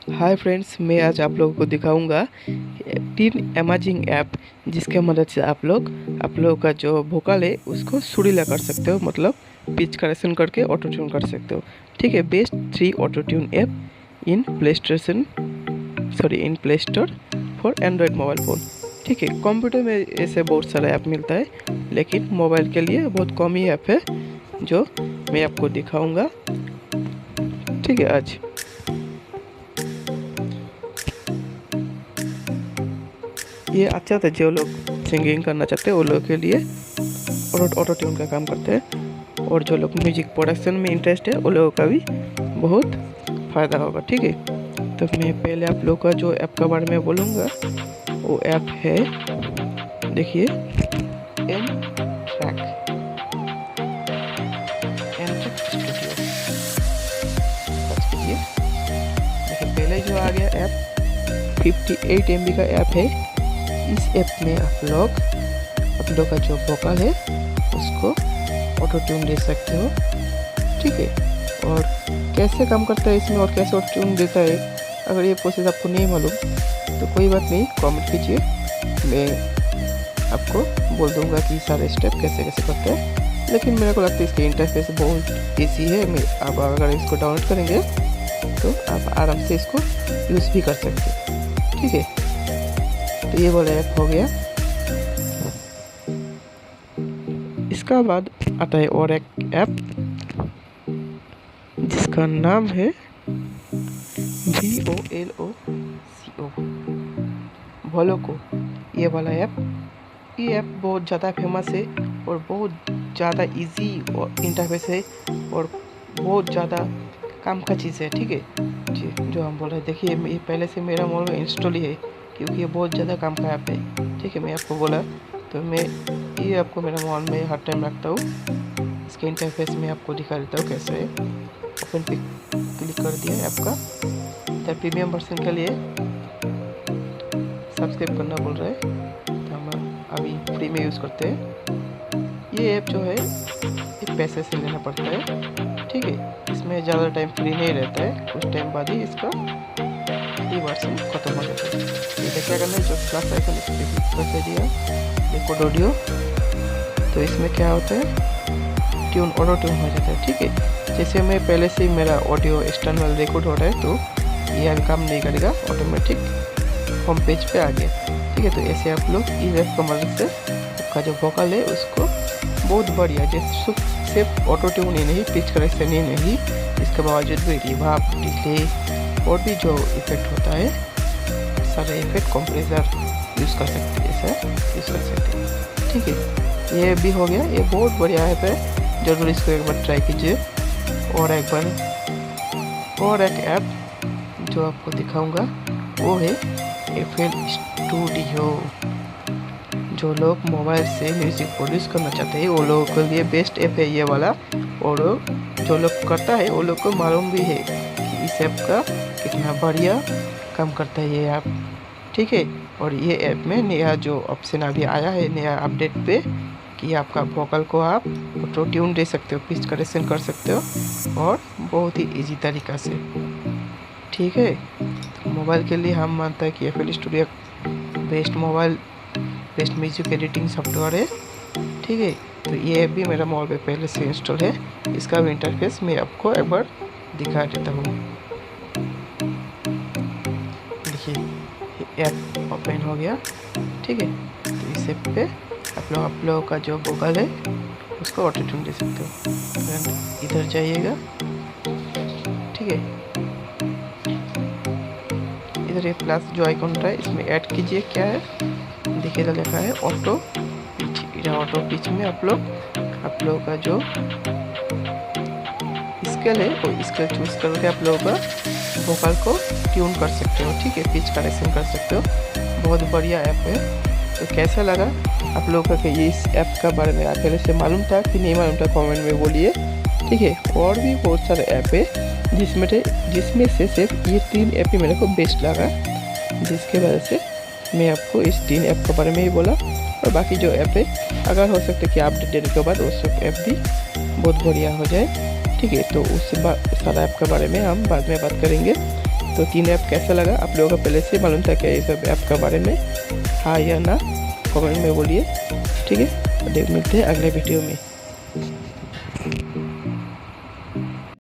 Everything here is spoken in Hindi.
हाय फ्रेंड्स, मैं आज आप लोगों को दिखाऊंगा 3 अमेजिंग ऐप जिसके मदद से आप लोगों का जो वोकल है उसको सुरीला कर सकते हो, मतलब पिच करेक्शन करके ऑटो ट्यून कर सकते हो। ठीक है, best 3 auto tune app in in play store for Android mobile phone. ठीक है, कंप्यूटर में ऐसे बहुत सारा ऐप मिलता है, लेकिन मोबाइल के लिए बहुत कम ही ऐप है जो मैं आपको दिखाऊंगा। ठीक है, आज ये अच्छा था, जो लोग सिंगिंग करना चाहते हैं वो लोग के लिए ऑटो ट्यून का काम करते हैं, और जो लोग म्यूजिक प्रोडक्शन में इंटरेस्ट है वो लोगों का भी बहुत फ़ायदा होगा। ठीक है, तो मैं पहले आप लोग का जो ऐप का बारे में बोलूँगा वो ऐप है, देखिए, एम ट्रैक स्टूडियो। सर्च कीजिए, देखिए पहले जो आ गया ऐप 58 MB का ऐप है। इस ऐप में आप लोग का जो वोकल है उसको ऑटो ट्यून दे सकते हो। ठीक है, और कैसे काम करता है इसमें और कैसे ऑटो ट्यून देता है, अगर ये प्रोसेस आपको नहीं मालूम तो कोई बात नहीं, कमेंट कीजिए, मैं आपको बोल दूंगा कि सारे स्टेप कैसे कैसे करते हैं। लेकिन मेरे को लगता है इसका इंटरफेस बहुत ईजी है। मैं आप अगर इसको डाउनलोड करेंगे तो आप आराम से इसको यूज़ भी कर सकते हैं। ठीक है, तो ये वाला ऐप हो गया। इसका बाद आता है और एक ऐप जिसका नाम है VOLOCO, वोलोको। ये वाला ऐप, ये ऐप बहुत ज़्यादा फेमस है और बहुत ज़्यादा इजी और इंटरफेस है और बहुत ज़्यादा काम का चीज़ है। ठीक है जी, जो हम बोल रहे हैं, देखिए ये पहले से मेरा मोबाइल में इंस्टॉल ही है क्योंकि ये बहुत ज़्यादा काम का ऐप है। ठीक है, मैं आपको बोला तो मैं ये आपको मेरा मोबाइल में हर टाइम रखता हूँ। इसके इंटरफेस में आपको दिखा देता हूँ कैसे है। ओपन पे क्लिक कर दिया ऐप का। तो प्रीमियम वर्जन के लिए सब्सक्राइब करना बोल रहा है, तो हम अभी फ्री में यूज़ करते हैं। ये ऐप जो है ये पैसे से लेना पड़ता है। ठीक है, इसमें ज़्यादा टाइम फ्री नहीं रहता है, कुछ टाइम बाद ही इसका ये वर्जन खत्म हो जाता है। ये क्या करना है, जो प्लस आइकन इस पर क्लिक कर दिया, रिकॉर्ड ऑडियो, तो इसमें क्या होता है, ट्यून ऑटो ट्यून हो जाता है। ठीक है, जैसे मैं पहले से ही मेरा ऑडियो एक्सटर्नल रिकॉर्ड हो रहा है तो ये अभी काम नहीं करेगा, ऑटोमेटिक होम पेज पे आ गया। ठीक है, तो ऐसे आप लोग इस ऐप की मदद से आपका जो वोकल है उसको बहुत बढ़िया, जैसे सिर्फ ऑटो ट्यून ही नहीं, पिच करेक्शन ही नहीं, इसके बावजूद भी रिवर्ब, डिले और भी जो इफेक्ट होता है सारे इफेक्ट कंप्रेसर यूज़ कर सकते हैं, ऐसा यूज़ कर सकते हैं। ठीक है, ये भी हो गया। ये बहुत बढ़िया ऐप है, ज़रूर इसको एक बार ट्राई कीजिए। और एक ऐप जो आपको दिखाऊंगा वो है FL स्टूडियो। जो लोग मोबाइल से म्यूज़िक प्रोड्यूस करना चाहते हैं वो लोगों के लिए बेस्ट ऐप है ये वाला, और जो लोग करता है वो लोग को मालूम भी है कि इस ऐप का कितना बढ़िया काम करता है ये ऐप। ठीक है, और ये ऐप में नया जो ऑप्शन अभी आया है नया अपडेट पे, कि आपका वोकल को आप ऑटो ट्यून दे सकते हो, पिच करेक्शन कर सकते हो, और बहुत ही इजी तरीक़ा से। ठीक है, तो मोबाइल के लिए हम मानते हैं कि FL studio best music editing software है। ठीक है, तो ये ऐप भी मेरा मोबाइल पे पहले से इंस्टॉल है। इसका भी इंटरफेस मैं आपको एक बार दिखा देता हूँ। देखिए ऐप ओपन हो गया। ठीक है, तो इस ऐप पे आप लोगों का जो वोकल है उसको ऑटो ट्यून दे सकते हो। इधर जाइएगा, ठीक है, इधर ये प्लस जो आइकॉन रहा है इसमें ऐड कीजिए, क्या है देखिए, इधर लिखा है ऑटो पिच। इधर ऑटो पिच में आप लोगों का जो स्केल है वो स्केल चूज करके आप लोगों का वोकल को ट्यून कर सकते हो। ठीक है, पिच करेक्शन कर सकते हो। बहुत बढ़िया ऐप है। तो कैसा लगा आप लोगों का, ये इस ऐप का बारे में आप पहले से मालूम था कि नहीं मालूम था, कमेंट में बोलिए। ठीक है, और भी बहुत सारे ऐप है जिसमें से सिर्फ ये 3 ऐप ही मेरे को बेस्ट लगा, जिसके वजह से मैं आपको इस 3 ऐप के बारे में ही बोला। और बाकी जो ऐप है, अगर हो सकता है कि अपडेट देने के बाद उस ऐप भी बहुत बढ़िया हो जाए। ठीक है, तो उस सारा ऐप के बारे में हम बाद में बात करेंगे। तो 3 ऐप कैसा लगा? आप लोगों को पहले से मालूम था क्या ये सब ऐप के बारे में? हाँ या ना कमेंट में बोलिए। ठीक है, मिलते हैं अगले वीडियो में।